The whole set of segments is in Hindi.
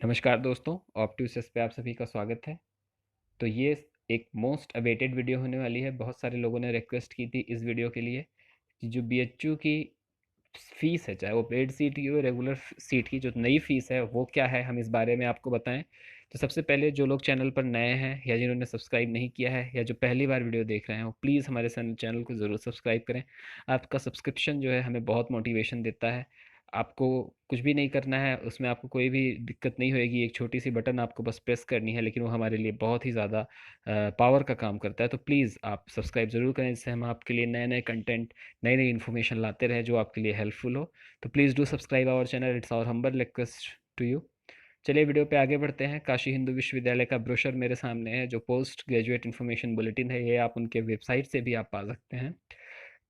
नमस्कार दोस्तों, ऑप्ट्यूसिस पे आप सभी का स्वागत है। तो ये एक मोस्ट अवेटेड वीडियो होने वाली है। बहुत सारे लोगों ने रिक्वेस्ट की थी इस वीडियो के लिए कि जो बीएचयू की फ़ीस है, चाहे वो पेड सीट की हो रेगुलर सीट की, जो नई फ़ीस है वो क्या है, हम इस बारे में आपको बताएं। तो सबसे पहले जो लोग चैनल पर नए हैं या जिन्होंने सब्सक्राइब नहीं किया है या जो पहली बार वीडियो देख रहे हैं, वो प्लीज़ हमारे चैनल को ज़रूर सब्सक्राइब करें। आपका सब्सक्रिप्शन जो है हमें बहुत मोटिवेशन देता है। आपको कुछ भी नहीं करना है, उसमें आपको कोई भी दिक्कत नहीं होएगी। एक छोटी सी बटन आपको बस प्रेस करनी है, लेकिन वो हमारे लिए बहुत ही ज़्यादा पावर का काम करता है। तो प्लीज़ आप सब्सक्राइब ज़रूर करें, जिससे हम आपके लिए नए नए कंटेंट, नई नई इन्फॉर्मेशन लाते रहें जो आपके लिए हेल्पफुल हो। तो please do subscribe our channel, it's our humble request to you. चलिए वीडियो पे आगे बढ़ते हैं। काशी हिंदू विश्वविद्यालय का ब्रोशर मेरे सामने है, जो पोस्ट ग्रेजुएट इन्फॉर्मेशन बुलेटिन है। ये आप उनके वेबसाइट से भी आप पा सकते हैं।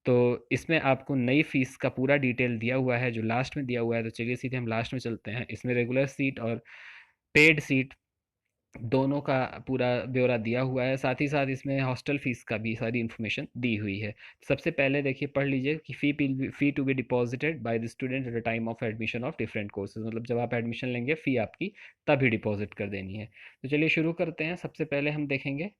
तो इसमें आपको नई फीस का पूरा डिटेल दिया हुआ है, जो लास्ट में दिया हुआ है। तो चलिए सीधे हम लास्ट में चलते हैं। इसमें रेगुलर सीट और पेड सीट दोनों का पूरा ब्यौरा दिया हुआ है। साथ ही साथ इसमें हॉस्टल फीस का भी सारी इन्फॉर्मेशन दी हुई है। सबसे पहले देखिए, पढ़ लीजिए कि fee to be deposited by the student at the time of admission of different courses. मतलब जब आप एडमिशन लेंगे, फ़ी आपकी तभी डिपॉजिट कर देनी है। तो चलिए शुरू करते हैं। सबसे पहले हम देखेंगे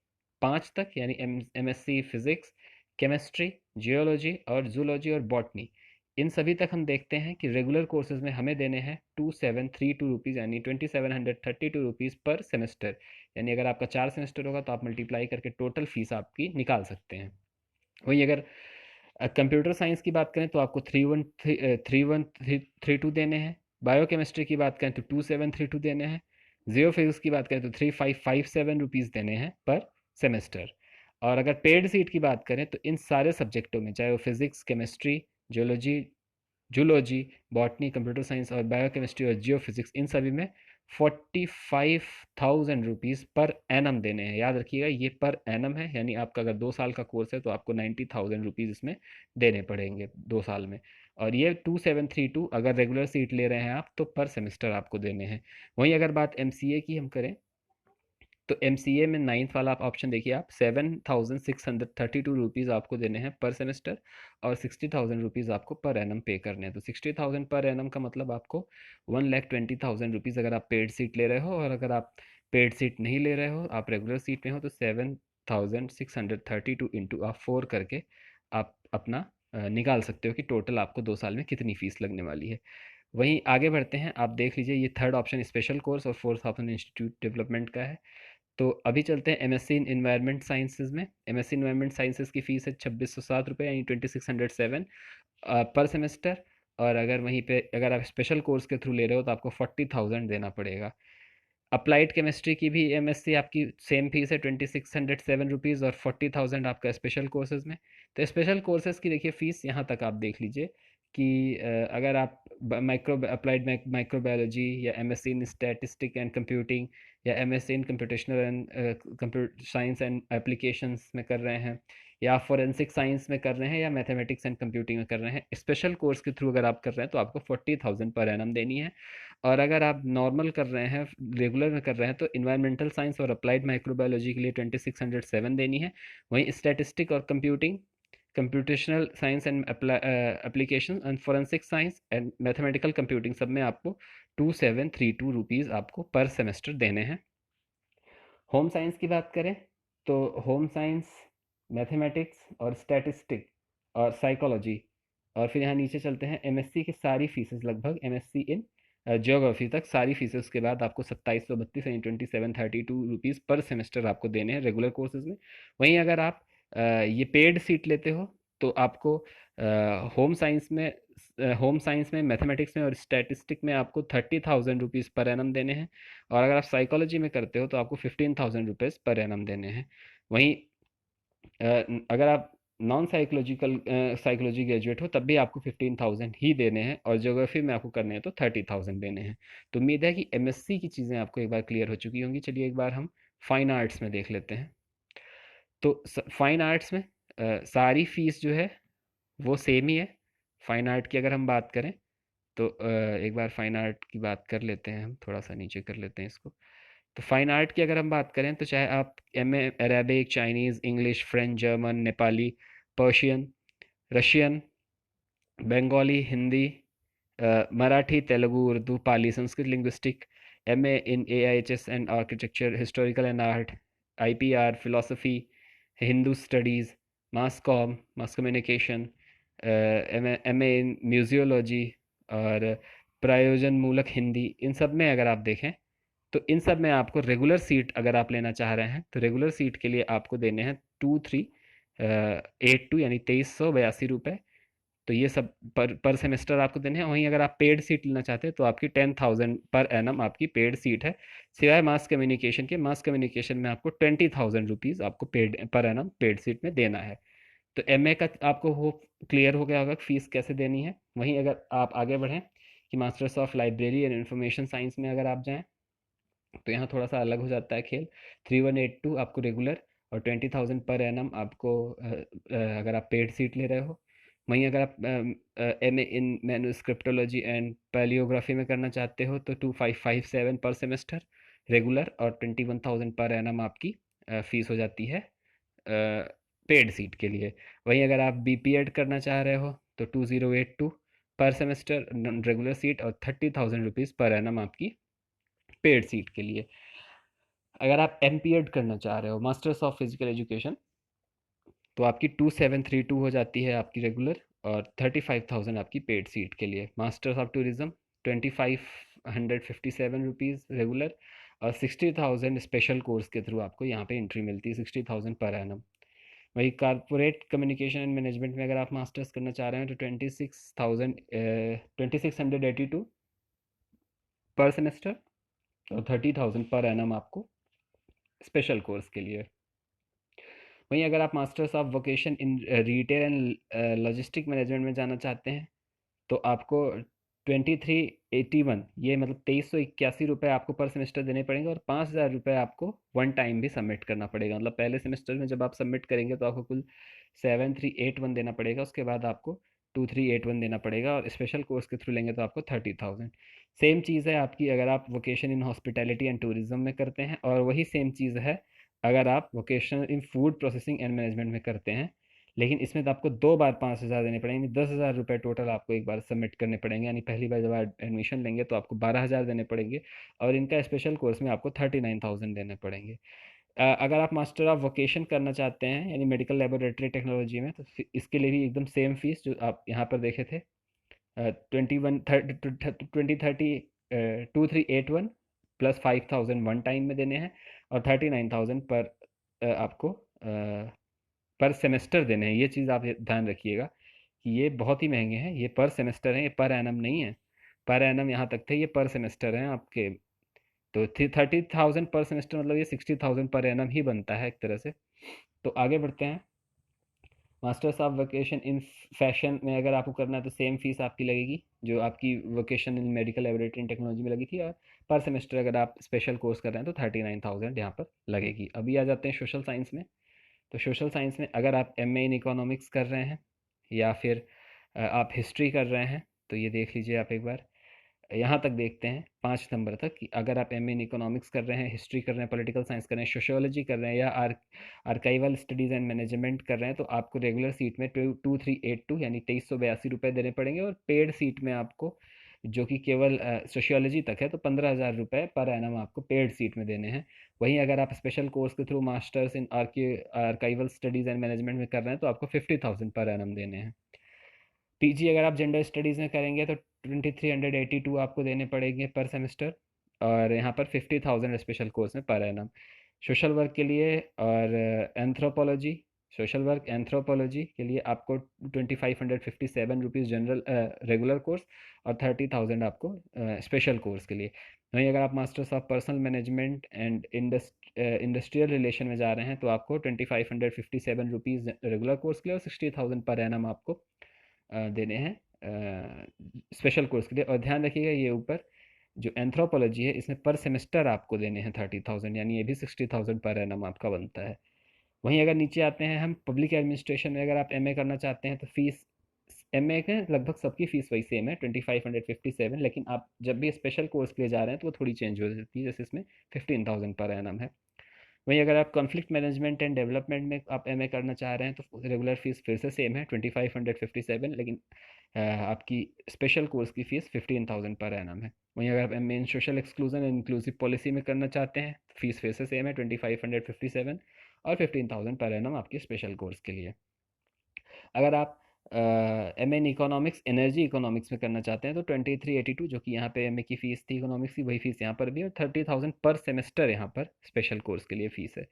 5 तक, यानी एमएससी फिज़िक्स, केमिस्ट्री, जियोलॉजी और जूलॉजी और बॉटनी। इन सभी तक हम देखते हैं कि रेगुलर कोर्सेज में हमें देने हैं 2732 रुपीज़, यानी 2732 रुपीज़ पर सेमेस्टर। यानी अगर आपका 4 सेमेस्टर होगा तो आप मल्टीप्लाई करके टोटल फीस आपकी निकाल सकते हैं। वहीं अगर कंप्यूटर साइंस की बात करें तो आपको 3132 देने हैं। बायो केमिस्ट्री की बात करें तो 2732 देने हैं। जियो फिजिक्स की बात करें तो 3557 रुपीज़ देने हैं पर सेमेस्टर। और अगर पेड सीट की बात करें तो इन सारे सब्जेक्टों में, चाहे वो physics, chemistry, geology, zoology, botany, computer science और बायोकेमिस्ट्री और जियो फिजिक्स, इन सभी में 45,000 रुपीज़ पर एनम देने हैं। याद रखिएगा, ये पर एनम है, यानी आपका अगर 2 साल का कोर्स है तो आपको 90,000 रुपीज़ इसमें देने पड़ेंगे 2 साल में। और ये 2732 अगर रेगुलर सीट ले रहे हैं आप तो पर सेमेस्टर आपको देने हैं। वहीं अगर बात एमसीए की हम करें तो एमसीए में नाइन्थ वाला आप ऑप्शन देखिए, आप 7,632 रुपीज़ आपको देने हैं पर सेमेस्टर और 60,000 रुपीज़ आपको पर एनम पे करने हैं। तो 60,000 पर एनम का मतलब आपको 1,20,000 रुपीज़ अगर आप पेड सीट ले रहे हो, और अगर आप पेड सीट नहीं ले रहे हो, आप रेगुलर सीट में हो, तो 7,632 इंटू आप 4 करके आप अपना निकाल सकते हो कि टोटल आपको 2 साल में कितनी फ़ीस लगने वाली है। वहीं आगे बढ़ते हैं। आप देख लीजिए, ये थर्ड ऑप्शन स्पेशल कोर्स और फोर्थ ऑप्शन इंस्टीट्यूट डेवलपमेंट का है। तो अभी चलते हैं एमएससी इन इन्वायरमेंट साइंसेज में। एमएससी इन्वायरमेंट साइंसेज की फ़ीस है 2607 रुपये, यानी 2607 पर सेमेस्टर। और अगर वहीं पे अगर आप स्पेशल कोर्स के थ्रू ले रहे हो तो आपको 40,000 देना पड़ेगा। अप्लाइड केमिस्ट्री की भी एमएससी आपकी सेम फीस है 2607 रुपीज़, और 40,000 आपका स्पेशल कोर्सेज में। तो स्पेशल कोर्सेज की देखिए फ़ीस यहाँ तक आप देख लीजिए कि अगर आप अप्लाइड माइक्रोबायोलॉजी या MSc in statistic and computing या MSc in computational and computer science and applications में कर रहे हैं, या फॉरेंसिक साइंस में कर रहे हैं, या मैथमेटिक्स एंड कंप्यूटिंग में कर रहे हैं, स्पेशल कोर्स के थ्रू अगर आप कर रहे हैं तो आपको 40,000 पर एनम देनी है। और अगर आप नॉर्मल कर रहे हैं, रेगुलर में कर रहे हैं, तो इन्वायरमेंटल साइंस और अप्लाइड माइक्रोबायोलॉजी के लिए 2607 देनी है। वहीं स्टैटिस्टिक और computing, computational science and application and forensic science and mathematical computing, सब में आपको 2732 रुपीज़ आपको पर सेमेस्टर देने हैं। होम साइंस की बात करें तो होम साइंस, मैथमेटिक्स और स्टैटिस्टिक और साइकोलॉजी, और फिर यहाँ नीचे चलते हैं, एमएससी की सारी फीसेस लगभग, एमएससी इन ज्योग्राफी तक सारी फीसेस के बाद आपको 2732 यानी 2732 रुपीज़ पर सेमेस्टर आपको देने हैं रेगुलर कोर्सेज में। वहीं अगर आप ये पेड सीट लेते हो तो आपको होम साइंस में, मैथमेटिक्स में और स्टैटिस्टिक में आपको 30,000 रुपीज़ पर एनम देने हैं। और अगर आप साइकोलॉजी में करते हो तो आपको 15,000 रुपीज़ पर एनम देने हैं। वहीं अगर आप नॉन साइकोलॉजिकल साइकोलॉजी ग्रेजुएट हो तब भी आपको 15,000 ही देने हैं, और ज्योग्राफी में आपको करने हैं तो 30,000 देने हैं। तो उम्मीद है कि एमएससी की चीज़ें आपको एक बार क्लियर हो चुकी होंगी। चलिए एक बार हम फाइन आर्ट्स में देख लेते हैं। तो फाइन आर्ट्स में सारी फीस जो है वो सेम ही है। फाइन आर्ट की अगर हम बात करें तो एक बार फाइन आर्ट की बात कर लेते हैं, हम थोड़ा सा नीचे कर लेते हैं इसको। तो फाइन आर्ट की अगर हम बात करें तो चाहे आप M A Arabic, Chinese, English, French, German, Nepali, Persian, Russian, Bengali, Hindi, Marathi, Telugu, Urdu, Pali, Sanskrit, linguistic, MA in AIHS and Architecture, Historical and Art, IPR, Philosophy, Hindu Studies, Mass Communication, MA in Museology और प्रयोजन मूलक हिंदी, इन सब में अगर आप देखें तो इन सब में आपको रेगुलर सीट अगर आप लेना चाह रहे हैं तो रेगुलर सीट के लिए आपको देने हैं 2382 यानी 2382 रुपये। तो ये सब पर सेमेस्टर आपको देने हैं। वहीं अगर आप पेड सीट लेना चाहते हैं तो आपकी 10,000 पर एनम आपकी पेड सीट है, सिवाय मास कम्युनिकेशन के। मास कम्युनिकेशन में आपको 20,000 रुपीज़ आपको paid per annum paid seat में देना है। तो MA का आपको हो क्लियर हो गया होगा फीस कैसे देनी है। वहीं अगर आप आगे बढ़ें कि masters of library and information science में अगर आप जाएँ तो यहाँ थोड़ा सा अलग हो जाता है खेल। 3182 आपको रेगुलर और 20,000 पर एनम आपको अगर आप पेड सीट ले रहे हो। वहीं अगर आप MA इन मैन्युस्क्रिप्टोलॉजी एंड पैलियोग्राफी में करना चाहते हो तो 2557 पर सेमेस्टर रेगुलर और 21,000 पर एनम आपकी फ़ीस हो जाती है पेड सीट के लिए। वहीं अगर आप BPEड करना चाह रहे हो तो 2082 पर सेमेस्टर रेगुलर सीट और 30,000 रुपीज़ पर एनम आपकी पेड सीट के लिए। अगर आप MPEड करना चाह रहे हो, मास्टर्स ऑफ फिजिकल एजुकेशन, तो आपकी 2732 हो जाती है आपकी रेगुलर और 35,000 आपकी पेड सीट के लिए। Masters of tourism 2557 rupees regular और 60,000 स्पेशल कोर्स के थ्रू आपको यहाँ पे एंट्री मिलती है, 60,000 पर एनम। वही कारपोरेट कम्युनिकेशन एंड मैनेजमेंट में अगर आप मास्टर्स करना चाह रहे हैं तो 2682 पर सेमेस्टर और 30,000 पर एनम आपको स्पेशल कोर्स के लिए। वहीं अगर आप masters of vocation in retail and logistic management में जाना चाहते हैं तो आपको 2381 ये मतलब 2381 रुपये आपको पर सेमेस्टर देने पड़ेंगे और 5,000 रुपये आपको वन टाइम भी सबमिट करना पड़ेगा। मतलब पहले सेमेस्टर में जब आप सबमिट करेंगे तो आपको कुल 7381 देना पड़ेगा, उसके बाद आपको 2381 देना पड़ेगा और स्पेशल कोर्स के थ्रू लेंगे तो आपको 30,000। सेम चीज़ है आपकी अगर आप vocation in hospitality and tourism में करते हैं, और वही सेम चीज़ है अगर आप vocational in food processing and management में करते हैं। लेकिन इसमें तो आपको 2 बार 5,000 देने पड़ेंगे, 10,000 रुपये टोटल आपको एक बार सबमिट करने पड़ेंगे। यानी पहली बार जब आप एडमिशन लेंगे तो आपको 12,000 देने पड़ेंगे और इनका स्पेशल कोर्स में आपको 39,000 देने पड़ेंगे। अगर आप मास्टर ऑफ वोकेशन करना चाहते हैं यानी मेडिकल लेबोरेटरी टेक्नोलॉजी में, तो इसके लिए भी एकदम सेम फीस जो आप यहाँ पर देखे थे, 2381 प्लस 5,000 वन टाइम में देने हैं और 39,000 पर आपको पर सेमेस्टर देने हैं। ये चीज़ आप ध्यान रखिएगा कि ये बहुत ही महंगे हैं, ये पर सेमेस्टर हैं, ये पर एनम नहीं है। पर एनम यहाँ तक थे, ये पर सेमेस्टर हैं आपके। तो 30,000 पर सेमेस्टर मतलब ये 60,000 पर एनम ही बनता है एक तरह से। तो आगे बढ़ते हैं। Masters of vocation in fashion में अगर आपको करना है तो सेम फीस आपकी लगेगी जो आपकी vocation in medical laboratory and technology में लगी थी, और पर सेमेस्टर अगर आप स्पेशल कोर्स कर रहे हैं तो 39,000 यहाँ पर लगेगी। अभी आ जाते हैं सोशल साइंस में। तो सोशल साइंस में अगर आप MA इन इकोनॉमिक्स कर रहे हैं या फिर आप हिस्ट्री कर रहे हैं तो ये देख लीजिए आप एक बार। यहाँ तक देखते हैं 5 नंबर तक कि अगर आप MA इन इकोनॉमिक्स कर रहे हैं, हिस्ट्री कर रहे हैं, पॉलिटिकल साइंस कर रहे हैं, सोशियोलॉजी कर रहे हैं या आर्काइवल स्टडीज़ एंड मैनेजमेंट कर रहे हैं तो आपको रेगुलर सीट में 2382 यानी 2382 रुपये देने पड़ेंगे, और पेड सीट में आपको जो कि केवल सोशियोलॉजी तक है तो 15,000 रुपये पर एनम आपको पेड सीट में देने हैं। वहीं अगर आप स्पेशल कोर्स के through masters in archival studies and management में कर रहे हैं तो आपको 50,000 पर एनम देने हैं। PG अगर आप जेंडर स्टडीज़ में करेंगे तो 2382 आपको देने पड़ेंगे पर सेमेस्टर, और यहाँ पर 50,000 स्पेशल कोर्स में पर एनम। सोशल वर्क के लिए और एंथ्रोपोलॉजी, सोशल वर्क एंथ्रोपोलॉजी के लिए आपको 2,557 रुपीज़ जनरल रेगुलर कोर्स और 30,000 आपको स्पेशल कोर्स के लिए। वहीं अगर आप masters of personal management and industrial relation में जा रहे हैं तो आपको 2,557 रुपीज़ रेगुलर कोर्स के लिए और 60,000 पर एनम आपको देने हैं स्पेशल कोर्स के लिए। और ध्यान रखिएगा ये ऊपर जो एंथ्रोपोलॉजी है इसमें पर सेमेस्टर आपको देने हैं 30,000, यानी ये भी 60,000 पर एनम आपका बनता है। वहीं अगर नीचे आते हैं हम पब्लिक एडमिनिस्ट्रेशन में, अगर आप MA करना चाहते हैं तो फीस MA के लगभग सबकी फ़ीस वही सेम है 2,557, लेकिन आप जब भी स्पेशल कोर्स के लिए जा रहे हैं तो वो थोड़ी चेंज हो जाती है, जैसे इसमें 15,000 पर एनम है। वहीं अगर आप कॉन्फ्लिक्ट मैनेजमेंट एंड डेवलपमेंट में आप एमए करना चाह रहे हैं तो रेगुलर फीस फिर से सेम है 2557, लेकिन आपकी स्पेशल कोर्स की फ़ीस 15,000 पर एनम है। वहीं अगर आप M A in social exclusion and inclusive policy में करना चाहते हैं, फीस फिर से सेम है 2557 और 15,000 पर एनम आपकी स्पेशल कोर्स के लिए। अगर आप M in economics energy economics में करना चाहते हैं तो 2382, जो कि यहाँ पे एम ए की फ़ीस थी इकोनॉमिक्स की, वही फीस यहाँ पर भी है, और 30,000 पर सेमेस्टर यहाँ पर स्पेशल कोर्स के लिए फ़ीस है।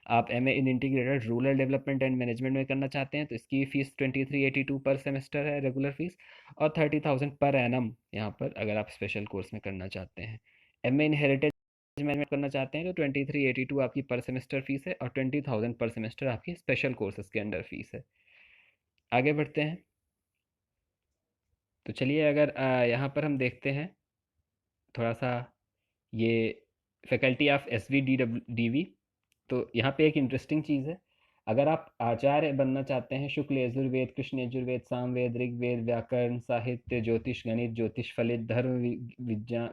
आप M A in integrated rural development and management में करना चाहते हैं तो इसकी फ़ीस 2382 पर सेमेस्टर है रेगुलर फीस, और 30,000 पर एनम यहाँ पर अगर आप स्पेशल कोर्स में करना चाहते हैं। M A in heritage management करना चाहते हैं तो 2382 आपकी पर सेमेस्टर फीस है, और 20,000 पर सेमेस्टर आपकी स्पेशल कोर्सेज के अंडर फीस है। आगे बढ़ते हैं। तो चलिए अगर यहाँ पर हम देखते हैं थोड़ा सा ये faculty of S V D W D V. तो यहाँ पे एक इंटरेस्टिंग चीज़ है, अगर आप आचार्य बनना चाहते हैं शुक्ल यजुर्वेद कृष्ण यजुर्वेद सामवेद ऋग्वेद व्याकरण साहित्य ज्योतिष गणित ज्योतिष फलित धर्म विज्ञान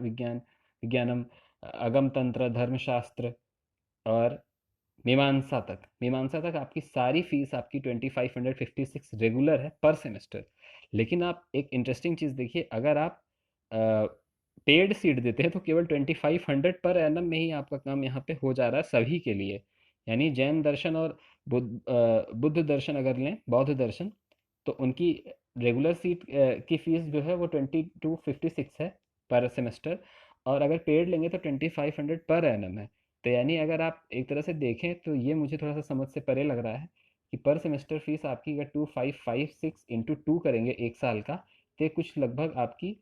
विज्ञानम अगम तंत्र धर्मशास्त्र और मीमांसा तक आपकी सारी फीस आपकी 2556 रेगुलर है पर सेमेस्टर। लेकिन आप एक इंटरेस्टिंग चीज़ देखिए, अगर आप पेड सीट देते हैं तो केवल 2500 पर एनम में ही आपका काम यहाँ पे हो जा रहा है सभी के लिए। यानी जैन दर्शन और बुद्ध दर्शन अगर लें, बौद्ध दर्शन, तो उनकी रेगुलर सीट की फीस जो है वो 2256 है पर सेमेस्टर, और अगर पेड लेंगे तो 2500 पर एनम है। तो यानी अगर आप एक तरह से देखें तो ये मुझे थोड़ा सा समझ से परे लग रहा है कि पर सेमेस्टर फीस आपकी अगर 2556 इंटू 2 करेंगे एक साल का, तो ये कुछ लगभग आपकी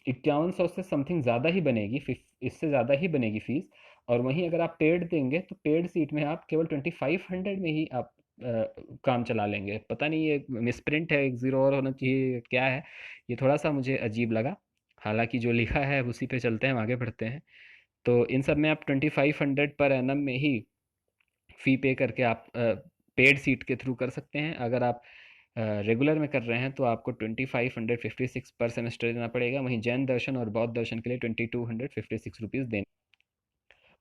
5100 से समथिंग ज़्यादा ही बनेगी, इससे ज़्यादा ही बनेगी फीस। और वहीं अगर आप पेड देंगे तो पेड सीट में आप केवल 2500 में ही आप काम चला लेंगे। पता नहीं ये मिसप्रिंट है, एक ज़ीरो और होना चाहिए, क्या है ये, थोड़ा सा मुझे अजीब लगा। हालांकि जो लिखा है उसी पे चलते हैं, हम आगे बढ़ते हैं। तो इन सब में आप 2500 पर एनम में ही फ़ी पे करके आप पेड सीट के थ्रू कर सकते हैं। अगर आप रेगुलर में कर रहे हैं तो आपको 2556 पर सेमेस्टर देना पड़ेगा। वहीं जैन दर्शन और बौद्ध दर्शन के लिए 2256 रुपीज़ देना।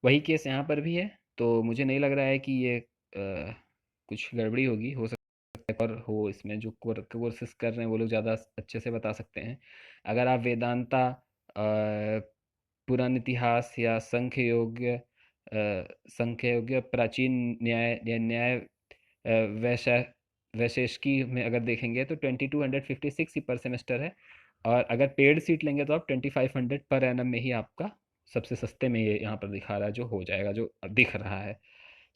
वही केस यहाँ पर भी है। तो मुझे नहीं लग रहा है कि ये कुछ गड़बड़ी होगी, हो सकता है और हो, इसमें जो कोर्सेज कर रहे हैं वो लोग ज़्यादा अच्छे से बता सकते हैं। अगर आप वेदांता, पुराण इतिहास या संख्य योग्य प्राचीन न्याय या न्याय वैशा वैशेषिकी में अगर देखेंगे तो 2256 ही पर सेमेस्टर है, और अगर पेड सीट लेंगे तो आप 2500 पर एनम में ही आपका सबसे सस्ते में ये यहाँ पर दिखा रहा है, जो हो जाएगा, जो दिख रहा है।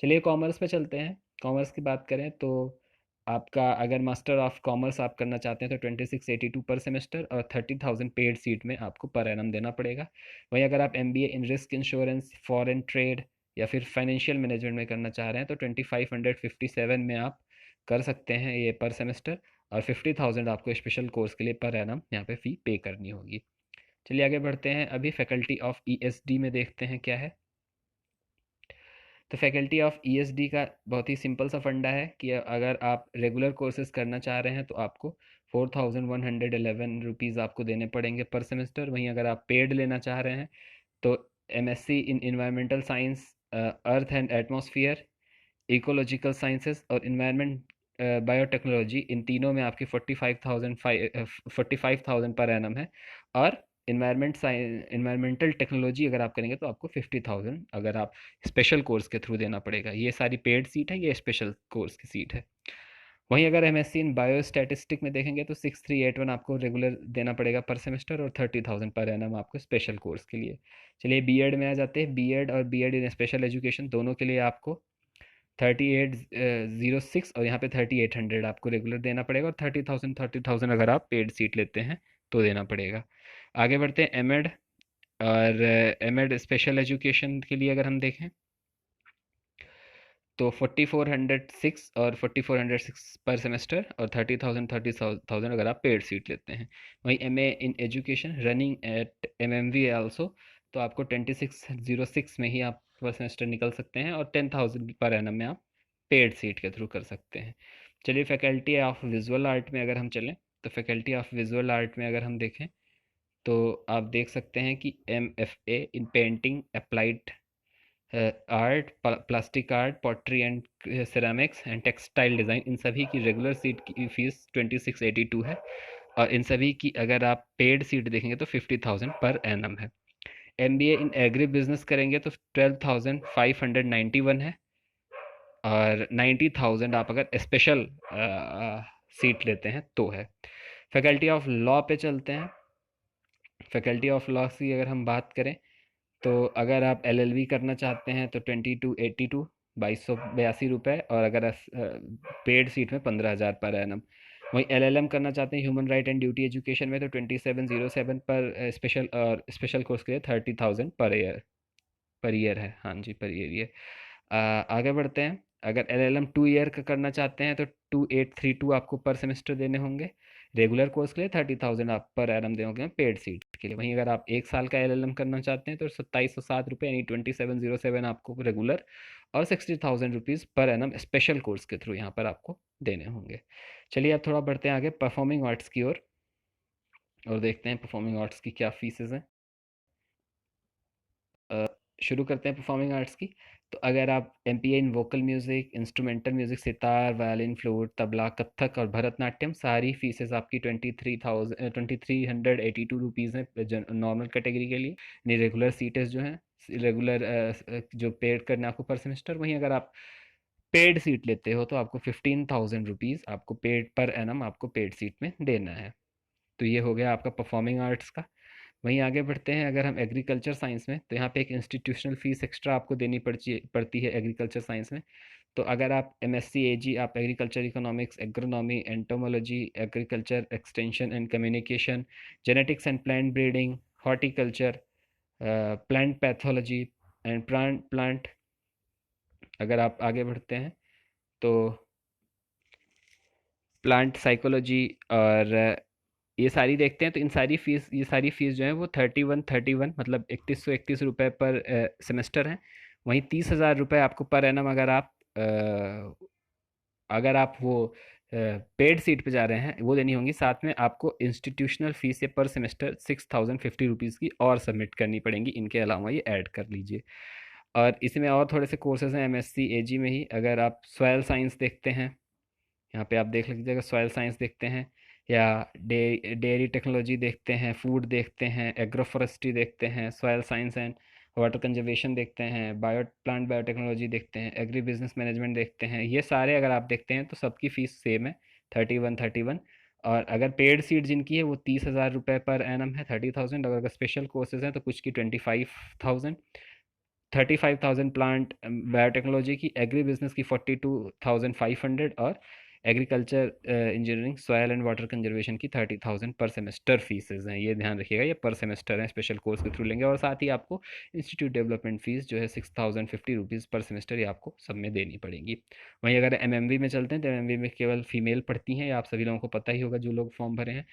चलिए कॉमर्स पे चलते हैं। कॉमर्स की बात करें तो आपका अगर मास्टर ऑफ कॉमर्स आप करना चाहते हैं तो 2682 पर सेमेस्टर और 30,000 पेड सीट में आपको पर एनम देना पड़ेगा। वहीं अगर आप MBA in risk insurance foreign trade या फिर फाइनेंशियल मैनेजमेंट में करना चाह रहे हैं तो 2557 में आप कर सकते हैं ये पर सेमेस्टर, और 50,000 आपको स्पेशल कोर्स के लिए पर एनम यहाँ पे फ़ी पे करनी होगी। चलिए आगे बढ़ते हैं। अभी फैकल्टी ऑफ ईएसडी में देखते हैं क्या है। तो फैकल्टी ऑफ ईएसडी का बहुत ही सिंपल सा फंडा है कि अगर आप रेगुलर कोर्सेज करना चाह रहे हैं तो आपको 4111 रुपीज़ आपको देने पड़ेंगे पर सेमेस्टर। वहीं अगर आप पेड लेना चाह रहे हैं तो MSc in environmental science, earth and atmosphere, ecological sciences और इन्वायरमेंट बायोटेक्नोलॉजी, इन तीनों में आपकी 45,000 पर एनम है। और इन्वायरमेंटल टेक्नोलॉजी अगर आप करेंगे तो आपको 50,000 अगर आप स्पेशल कोर्स के थ्रू देना पड़ेगा। ये सारी पेड सीट है, ये स्पेशल कोर्स की सीट है। वहीं अगर एमएससी इन बायो स्टैटिस्टिक में देखेंगे तो 6381 आपको रेगुलर देना पड़ेगा पर सेमेस्टर, और 30,000 पर एनम आपको स्पेशल कोर्स के लिए। चलिए बीएड में आ जाते हैं। बीएड और बीएड इन स्पेशल एजुकेशन दोनों के लिए आपको 3806 और यहाँ पे 3800 आपको रेगुलर देना पड़ेगा, और 30,000 अगर आप पेड सीट लेते हैं तो देना पड़ेगा। आगे बढ़ते हैं एमएड। और एमएड स्पेशल एजुकेशन के लिए अगर हम देखें तो 4406 और 4406 पर सेमेस्टर, और 30,000 अगर आप पेड सीट लेते हैं। वहीं MA in education running at MMV also, तो आपको 2606 में ही आप पर सेमेस्टर निकल सकते हैं, और 10,000 पर एनम में आप पेड सीट के थ्रू कर सकते हैं। चलिए फैकल्टी ऑफ विजुअल आर्ट में अगर हम चलें तो फैकल्टी ऑफ विजुअल आर्ट में अगर हम देखें तो आप देख सकते हैं कि M F A in painting applied art, plastic art, pottery and ceramics and textile design, इन सभी की रेगुलर सीट की फ़ीस 2682 है। और इन सभी की अगर आप पेड सीट देखेंगे तो 50,000 पर एनम है। एमबीए इन एग्री बिजनेस करेंगे तो 12,591 है। और 90,000 आप अगर स्पेशल सीट लेते हैं तो है। फैकल्टी ऑफ लॉ पे चलते हैं। फैकल्टी ऑफ लॉ की अगर हम बात करें तो अगर आप एलएलबी करना चाहते हैं तो 2282, 2282 रुपये, और अगर पेड सीट में 15,000 पर एनम। वहीं एलएलएम करना चाहते हैं human right and duty education में तो 2707 पर स्पेशल, और स्पेशल कोर्स के लिए 30,000 पर ईयर है। हाँ जी, पर ईयर ये। आगे बढ़ते हैं। अगर एलएलएम 2 ईयर का करना चाहते हैं तो 2832 आपको पर सेमेस्टर देने होंगे। रेगुलर कोर्स के लिए 30,000 आप पर एनम देने होंगे पेड सीट के लिए। वहीं अगर आप 1 साल का एलएलएम करना चाहते हैं तो 2707 रुपये यानी 2707 आपको रेगुलर, और 60,000 rupees per annum special course के थ्रू यहाँ पर आपको देने होंगे। चलिए अब थोड़ा बढ़ते हैं आगे परफॉर्मिंग आर्ट्स की ओर, और देखते हैं परफॉर्मिंग आर्ट्स की क्या फीसेस हैं। अ, शुरू करते हैं परफॉर्मिंग आर्ट्स की। तो अगर आप MPA in vocal music, instrumental music, sitar, violin, flute, tabla, Kathak और भरतनाट्यम, सारी फीसेस आपकी 23,382 रुपीज़ हैं नॉर्मल कैटेगरी के लिए। यानी रेगुलर सीटें जो हैं, रेगुलर जो पेड करना है आपको पर सेमेस्टर। वहीं अगर आप पेड सीट लेते हो तो आपको 15,000 रुपीज़ आपको पेड पर एनम आपको पेड सीट में देना है। तो ये हो गया आपका परफॉर्मिंग आर्ट्स का। वहीं आगे बढ़ते हैं। अगर हम एग्रीकल्चर साइंस में, तो यहाँ पे एक इंस्टीट्यूशनल फ़ीस एक्स्ट्रा आपको देनी पड़ती है एग्रीकल्चर साइंस में। तो अगर आप एमएससी एजी, आप agriculture economics, agronomy, entomology, agriculture extension and communication, genetics and plant breeding, horticulture, plant pathology and plant, अगर आप आगे बढ़ते हैं तो प्लांट साइकोलॉजी, और ये सारी देखते हैं, तो इन सारी फीस, ये सारी फीस जो है वो 31 मतलब 3131 रुपये पर सेमेस्टर है। वहीं 30,000 रुपये आपको पर एनम, अगर आप वो पेड सीट पे जा रहे हैं वो देनी होंगी। साथ में आपको इंस्टीट्यूशनल फीस ये पर सेमेस्टर 6,050 रुपीज़ की और सबमिट करनी पड़ेंगी, इनके अलावा ये ऐड कर लीजिए। और इसमें और थोड़े से कोर्सेज हैं एमएससी एजी में ही। अगर आप सॉयल साइंस देखते हैं, यहाँ पे आप देख लीजिएगा, सॉयल साइंस देखते हैं, या डेयरी टेक्नोलॉजी देखते हैं, फूड देखते हैं, एग्रो फॉरेस्ट्री देखते हैं, soil science and water conservation देखते हैं, प्लांट बायोटेक्नोलॉजी देखते हैं, एग्री बिजनेस मैनेजमेंट देखते हैं, ये सारे अगर आप देखते हैं तो सबकी फ़ीस सेम है, 31 और अगर पेड सीट जिनकी है वो 30,000 रुपये पर एनम है, 30,000। अगर स्पेशल कोर्सेज हैं तो कुछ की 25,000, 35,000 प्लांट बायोटेक्नोलॉजी की, एग्री बिजनेस की 42,500, और agriculture engineering, soil and water conservation की 30,000 पर सेमेस्टर फीसेज हैं। ये ध्यान रखिएगा, ये पर सेमेस्टर हैं, स्पेशल कोर्स के थ्रू लेंगे। और साथ ही आपको इंस्टीट्यूट डेवलपमेंट फीस जो है 6,050 रुपीज़ पर सेमेस्टर, ये आपको सब में देनी पड़ेगी। वहीं अगर एमएमवी में चलते हैं तो एमएमवी में केवल फीमेल पढ़ती हैं, ये आप सभी लोगों को पता ही होगा जो लोग फॉर्म भरे हैं।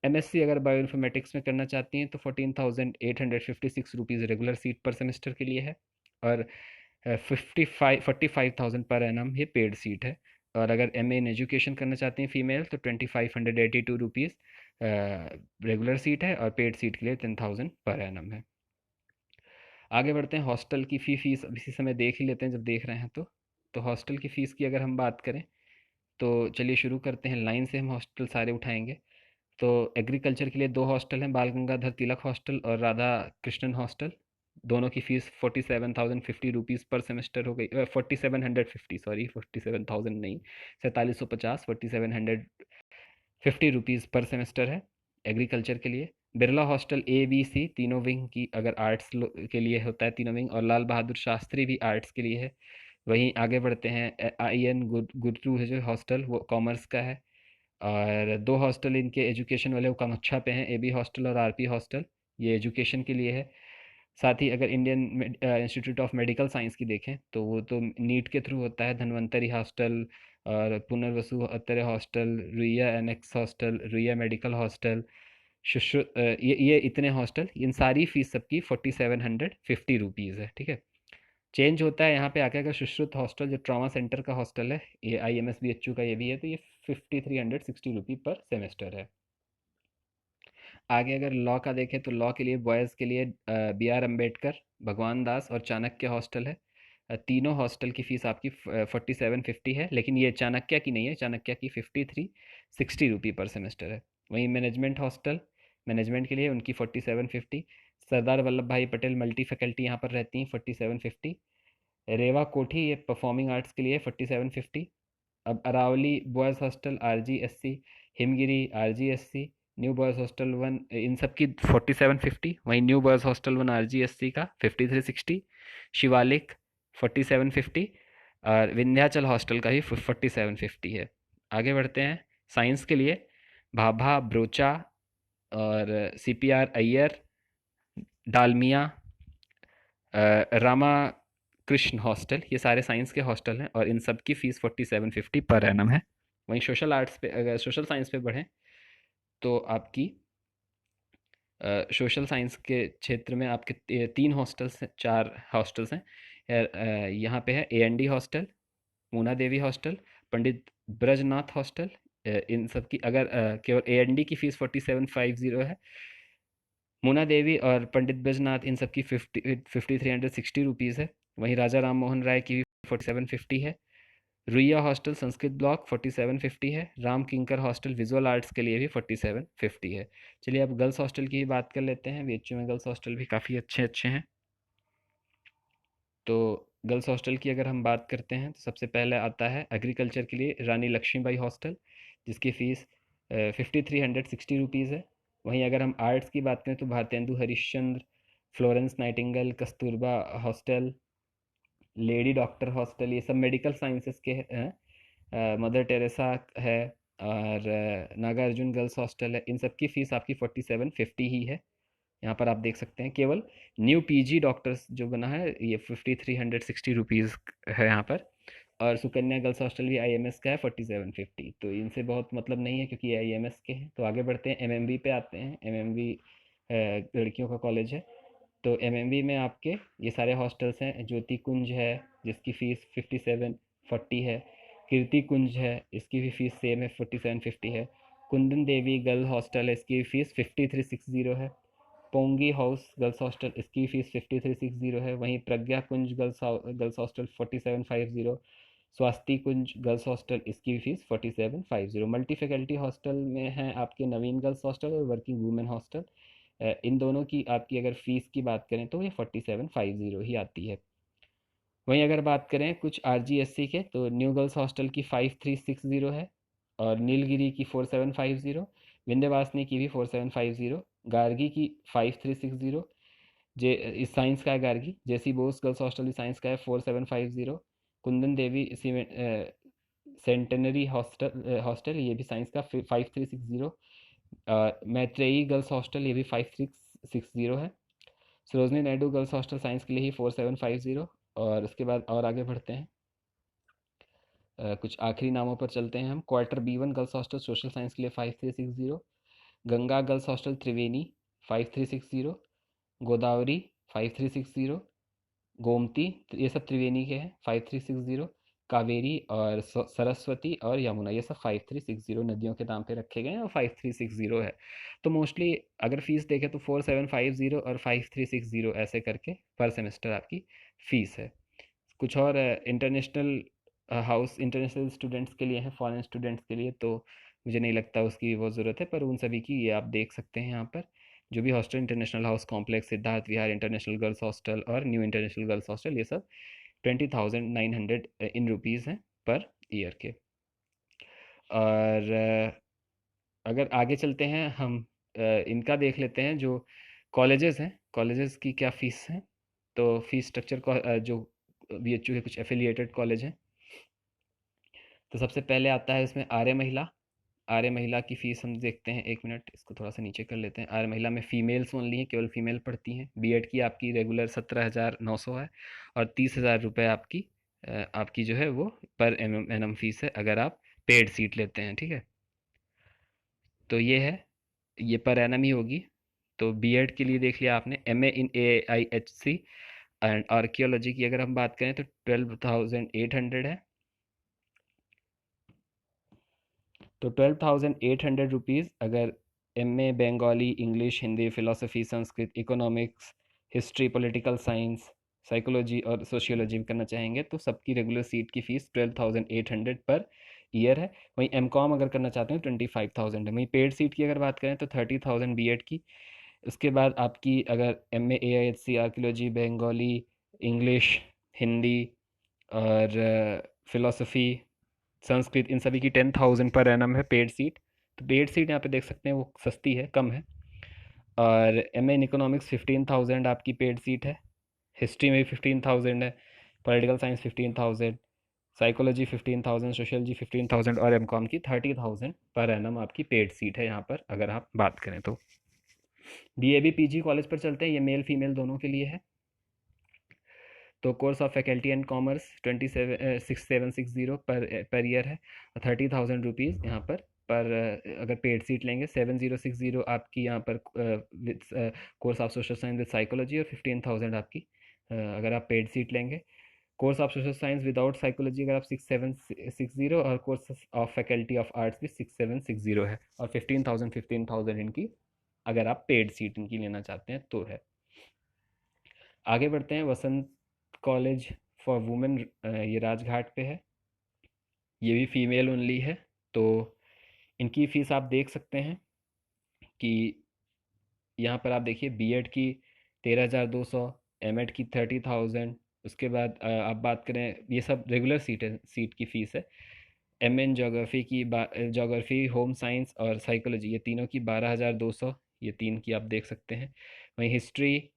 एमएससी अगर बायो इन्फॉर्मेटिक्स में करना चाहती हैं तो 14,856 रुपीज़ रेगुलर सीट पर सेमेस्टर के लिए है। और 45,000 पर एनम ये पेड सीट है। और अगर एमए इन एजुकेशन करना चाहती हैं फीमेल तो 2,582 रुपीज़ रेगुलर सीट है, और पेड सीट के लिए 10,000 पर एनम है। आगे बढ़ते हैं। हॉस्टल की फीस अब इसी समय देख ही लेते हैं, जब देख रहे हैं तो हॉस्टल की फ़ीस की अगर हम बात करें तो चलिए शुरू करते हैं, लाइन से हम हॉस्टल सारे उठाएंगे। तो एग्रीकल्चर के लिए दो हॉस्टल हैं, बाल गंगाधर तिलक हॉस्टल और राधा कृष्णन हॉस्टल। दोनों की फ़ीस 47,050 रुपीज़ पर सेमेस्टर हो गई, 4750, सॉरी 47,000 नहीं, 4,750, 4750 रुपीज़ पर सेमेस्टर है एग्रीकल्चर के लिए। Birla hostel A B C तीनों विंग की, अगर आर्ट्स के लिए होता है तीनों विंग, और लाल बहादुर शास्त्री भी आर्ट्स के लिए है। वहीं आगे बढ़ते हैं, आई एन गुरु है जो हॉस्टल, वो कॉमर्स का है। और दो हॉस्टल इनके एजुकेशन वाले वो कामाख्या पे हैं, एबी हॉस्टल और आरपी हॉस्टल, ये एजुकेशन के लिए है। साथ ही अगर Indian institute of medical science की देखें तो वो तो नीट के थ्रू होता है, धन्वंतरी हॉस्टल और Punarvasu Atre hostel, Ruia annexe hostel, Ruia medical hostel, ये इतने हॉस्टल, इन सारी फीस सबकी 4750 रुपीज़ है। ठीक है। चेंज होता है यहाँ पे आके, अगर सुश्रुत हॉस्टल जो ट्रॉमा सेंटर का हॉस्टल है, ये IMSBHU का ये भी है, तो ये 5,360 रुपये पर सेमेस्टर है। आगे अगर लॉ का देखें तो लॉ के लिए बॉयज़ के लिए बी आर अम्बेडकर, भगवान दास और चाणक्य हॉस्टल है। तीनों हॉस्टल की फ़ीस आपकी 4750 है, लेकिन ये चाणक्य की नहीं है, चाणक्य की 5360 रुपी पर सेमेस्टर है। वहीं मैनेजमेंट हॉस्टल, मैनेजमेंट के लिए उनकी 4750। सरदार वल्लभ भाई पटेल मल्टी फैकल्टी यहाँ पर रहती हैं, 4750। रेवा कोठी ये परफॉर्मिंग आर्ट्स के लिए 4750। अब Aravali boys hostel RGSC, Himgiri RGSC, new boys hostel one, इन सब की 4750। वहीं new boys hostel one RGSC का 5360। शिवालिक 4750 और विंध्याचल हॉस्टल का ही 4750 है। आगे बढ़ते हैं साइंस के लिए। भाभा ब्रोचा और CPR अय्यर, डालमिया, रामा कृष्ण हॉस्टल, ये सारे साइंस के हॉस्टल हैं और इन सब की फ़ीस 4750 पर एनम है। वहीं सोशल आर्ट्स पे, अगर सोशल साइंस पे बढ़ें तो आपकी सोशल साइंस के क्षेत्र में आपके तीन हॉस्टल्स हैं, चार हॉस्टल्स हैं। यहाँ पे है AND hostel, Muna Devi hostel, Pandit Brajnath hostel. इन सब की अगर केवल AND की फ़ीस 4750 है। मूना देवी और पंडित बैजनाथ इन सब की 5360 रुपीज़ है। वहीं राजा राम मोहन राय की 4750 है। रुइया हॉस्टल संस्कृत ब्लॉक 4750 है। राम किंकर हॉस्टल विजुअल आर्ट्स के लिए भी 4750 है। चलिए अब गर्ल्स हॉस्टल की ही बात कर लेते हैं। BHU में गर्ल्स हॉस्टल भी काफ़ी अच्छे अच्छे हैं। तो गर्ल्स हॉस्टल की अगर हम बात करते हैं तो सबसे पहले आता है एग्रीकल्चर के लिए रानी लक्ष्मीबाई हॉस्टल, जिसकी फ़ीस 5360 रुपीज़ है। वहीं अगर हम आर्ट्स की बात करें तो Bharatendu Harishchandra, Florence Nightingale, Kasturba hostel, lady doctor hostel, ये सब मेडिकल साइंसेस के हैं। मदर टेरेसा है और नागार्जुन गर्ल्स हॉस्टल है। इन सब की फ़ीस आपकी 4750 ही है। यहाँ पर आप देख सकते हैं केवल न्यू PG डॉक्टर्स जो बना है ये 5360 रुपीज़ है यहाँ पर। और सुकन्या गर्ल्स हॉस्टल भी IMS का है 4750। तो इनसे बहुत मतलब नहीं है क्योंकि ये IMS के हैं। तो आगे बढ़ते हैं MMV पे आते हैं। MMV लड़कियों का कॉलेज है। तो MMV में आपके ये सारे हॉस्टल्स हैं। ज्योति कुंज है जिसकी फ़ीस 5740 है। कीर्ति कुंज है, इसकी भी फ़ीस सेम है, 4750 है। कुंदन देवी गर्ल हॉस्टल है, इसकी फ़ीस 5360 है। पोंगी हाउस गर्ल्स हॉस्टल, इसकी फ़ीस 5360 है। वहीं प्रज्ञा कुंज गर्ल्स हॉस्टल 4750। स्वास्ति कुंज गर्ल्स हॉस्टल, इसकी भी फ़ीस 4750। मल्टी फैकल्टी हॉस्टल में हैं आपके नवीन गर्ल्स हॉस्टल और वर्किंग वुमेन हॉस्टल। इन दोनों की आपकी अगर फ़ीस की बात करें तो ये 4750 ही आती है। वहीं अगर बात करें कुछ RGSC के तो न्यू गर्ल्स हॉस्टल की 5360 है और नीलगिरी की 4750, विंध्यवासिनी की भी 4750, गार्गी की 5360, जे इस साइंस का है गार्गी। जेसी बोस गर्ल्स हॉस्टल साइंस का है 4750। कुंदन देवी सेंटेनरी हॉस्टल हॉस्टल ये भी साइंस का 5360। मैत्रेयी गर्ल्स हॉस्टल ये भी 5660 है। Sarojini Naidu girls hostel science के लिए ही 4750। और उसके बाद और आगे बढ़ते हैं। कुछ आखिरी नामों पर चलते हैं हम। Quarter B1 girls hostel social science के लिए 5360। गंगा गर्ल्स हॉस्टल त्रिवेणी 5360। गोदावरी 5360। गोमती, ये सब त्रिवेणी के हैं, 5360। कावेरी और सरस्वती और यमुना, ये सब 5360 नदियों के नाम पे रखे गए हैं और 5360 है। तो मोस्टली अगर फीस देखें तो 4750 और 5360 ऐसे करके पर सेमेस्टर आपकी फ़ीस है। कुछ और इंटरनेशनल हाउस इंटरनेशनल स्टूडेंट्स के लिए है, फॉरेन स्टूडेंट्स के लिए तो मुझे नहीं लगता उसकी वो ज़रूरत है, पर उन सभी की ये आप देख सकते हैं यहाँ पर। जो भी hostel, international house complex, Siddharth Vihar international girls hostel और न्यू इंटरनेशनल गर्ल्स हॉस्टल, ये सब 20,900 इन रुपीज़ हैं पर ईयर के। और अगर आगे चलते हैं हम इनका देख लेते हैं जो कॉलेजेस हैं, कॉलेजेस की क्या फ़ीस हैं। तो फ़ीस स्ट्रक्चर जो BHU के कुछ एफिलिएटेड कॉलेज हैं। तो सबसे पहले आता है इसमें आर्य महिला। आर्य महिला की फ़ीस हम देखते हैं, एक मिनट इसको थोड़ा सा नीचे कर लेते हैं। आर्य महिला में फ़ीमेल्स ओनली हैं, केवल फीमेल पढ़ती हैं। B.Ed की आपकी रेगुलर 17,900 है और 30,000 रुपये आपकी जो है वो पर एनम फीस है अगर आप पेड सीट लेते हैं, ठीक है। तो ये है, ये पर एनम ही होगी। तो B.Ed के लिए देख लिया आपने। MA in AIHC and archaeology की अगर हम बात करें तो 12,800 है। तो 12,800 रुपीज़ अगर MA Bengali, English, Hindi, philosophy, Sanskrit, economics, history, political science, psychology और सोशियोलॉजी में करना चाहेंगे तो सबकी रेगुलर सीट की फ़ीस 12,800 पर ईयर है। वहीं M.Com अगर करना चाहते हैं 25,000 है। वहीं पेड सीट की अगर बात करें तो 30,000 B.Ed की। उसके बाद आपकी अगर MA AIHC, archaeology, Bengali, English, Hindi और फिलोसफी, संस्कृत, इन सभी की 10,000 पर एनम है पेड सीट। तो पेड सीट यहाँ पे देख सकते हैं वो सस्ती है, कम है। और MA इन इकोनॉमिक्स 15,000 आपकी पेड सीट है। हिस्ट्री में भी 15,000 है। पॉलिटिकल साइंस 15,000, साइकोलॉजी 15,000, सोशियोलॉजी 15,000 और M.Com की 30,000 पर एनम आपकी पेड सीट है यहाँ पर अगर आप बात करें तो। DAV PG कॉलेज पर चलते हैं, ये मेल फीमेल दोनों के लिए है। तो course of faculty and commerce 2760 per year है। 30,000 रुपीज़ यहाँ पर अगर पेड सीट लेंगे। 7060 आपकी यहाँ पर with course of social science with psychology, और 15,000 आपकी अगर आप पेड सीट लेंगे। Course of social science without psychology अगर आप 6760, और course of faculty of arts भी 6760 है। और 15,000 इनकी अगर आप पेड सीट इनकी लेना चाहते हैं तो है। आगे बढ़ते हैं। वसंत कॉलेज फॉर वुमेन, ये राजघाट पे है। ये भी फीमेल ओनली है। तो इनकी फ़ीस आप देख सकते हैं कि यहाँ पर आप देखिए B.Ed की 13,200, M.Ed की 30,000। उसके बाद आप बात करें, ये सब रेगुलर सीट की फ़ीस है। MA इन जोग्राफ़ी की जोग्राफ़ी, होम साइंस और साइकोलॉजी, ये तीनों की 12,200, ये तीन की आप देख सकते हैं। वहीं history,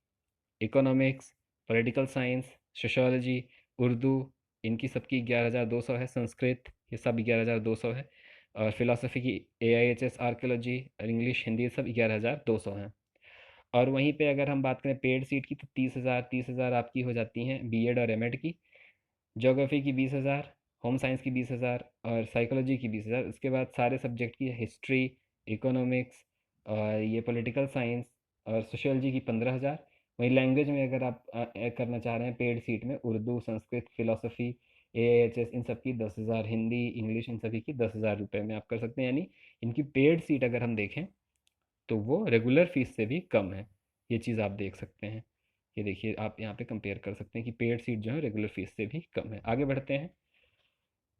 economics, political science, sociology, Urdu, इनकी सबकी 11,200 है। संस्कृत, ये सब 11,200 है। और फिलोसफी की AIHS, आर्कियोलॉजी और इंग्लिश, हिंदी, ये सब 11,200 हैं। और वहीं पे अगर हम बात करें पेड सीट की तो 30,000 आपकी हो जाती हैं B.Ed और M.Ed की। ज्योग्राफी की 20,000, होम साइंस की 20,000 और साइकोलॉजी की 20,000। उसके बाद सारे सब्जेक्ट की हिस्ट्री, इकोनॉमिक्स और ये पॉलिटिकल साइंस और सोशियोलॉजी की 15,000। वहीं लैंग्वेज में अगर आप करना चाह रहे हैं पेड सीट में, उर्दू, संस्कृत, फिलोसफी, AIHS, इन सब की 10,000, हिंदी, इंग्लिश, इन सभी की 10,000 रुपये में आप कर सकते हैं। यानी इनकी पेड सीट अगर हम देखें तो वो रेगुलर फीस से भी कम है। ये चीज़ आप देख सकते हैं। ये देखिए, आप यहाँ पे कंपेयर कर सकते हैं कि पेड सीट जो है रेगुलर फीस से भी कम है। आगे बढ़ते हैं।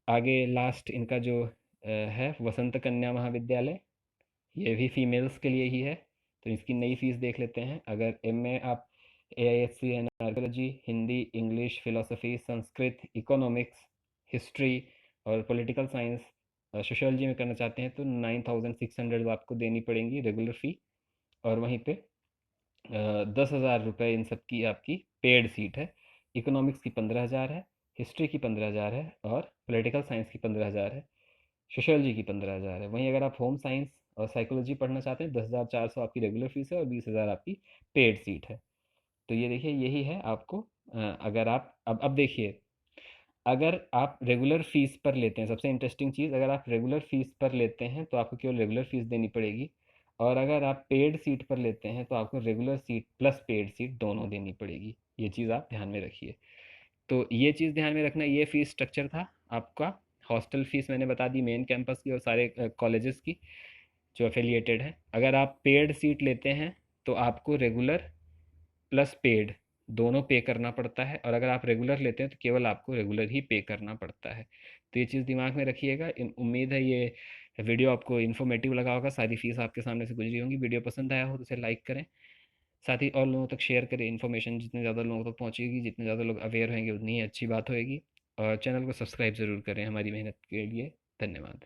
आगे लास्ट इनका जो है वसंत कन्या महाविद्यालय, ये भी फीमेल्स के लिए ही है। तो इसकी नई फीस देख लेते हैं। अगर MA आप AIHC and archaeology, Hindi, English, philosophy, Sanskrit, economics, history और पॉलिटिकल साइंस, सोशियोलॉजी में करना चाहते हैं तो 9,600 आपको देनी पड़ेंगी रेगुलर फ़ी। और वहीं पे 10,000 रुपये इन सब की आपकी पेड सीट है। इकोनॉमिक्स की 15,000 है, हिस्ट्री की 15,000 है और पॉलिटिकल साइंस की 15,000 है, सोशियोलॉजी की 15,000 है। वहीं अगर आप होम साइंस और साइकोलॉजी पढ़ना चाहते हैं 10,400 आपकी रेगुलर फीस है और 20,000 आपकी पेड सीट है। तो ये देखिए, यही है आपको अगर आप अब देखिए, अगर आप रेगुलर फीस पर लेते हैं, सबसे इंटरेस्टिंग चीज़, अगर आप रेगुलर फीस पर लेते हैं तो आपको केवल रेगुलर फीस देनी पड़ेगी। और अगर आप पेड सीट पर लेते हैं तो आपको regular seat plus paid seat दोनों देनी पड़ेगी। ये चीज़ आप ध्यान में रखिए। तो ये चीज़ ध्यान में रखना। ये फ़ीस स्ट्रक्चर था आपका। हॉस्टल फ़ीस मैंने बता दी मेन कैंपस की और सारे कॉलेजेस की जो एफिलिएटेड हैं। अगर आप पेड सीट लेते हैं तो आपको रेगुलर प्लस पेड दोनों पे करना पड़ता है, और अगर आप रेगुलर लेते हैं तो केवल आपको रेगुलर ही पे करना पड़ता है। तो ये चीज़ दिमाग में रखिएगा। उम्मीद है ये वीडियो आपको इन्फॉर्मेटिव लगा होगा। सारी फीस आपके सामने से गुजरी होंगी। वीडियो पसंद आया हो तो उसे लाइक करें, साथ ही और लोगों तक शेयर करें। इन्फॉर्मेशन जितने ज़्यादा लोगों तक पहुँचेगी, जितने ज़्यादा लोग अवेयर होंगे, उतनी ही अच्छी बात होएगी। और चैनल को सब्सक्राइब ज़रूर करें हमारी मेहनत के लिए। धन्यवाद।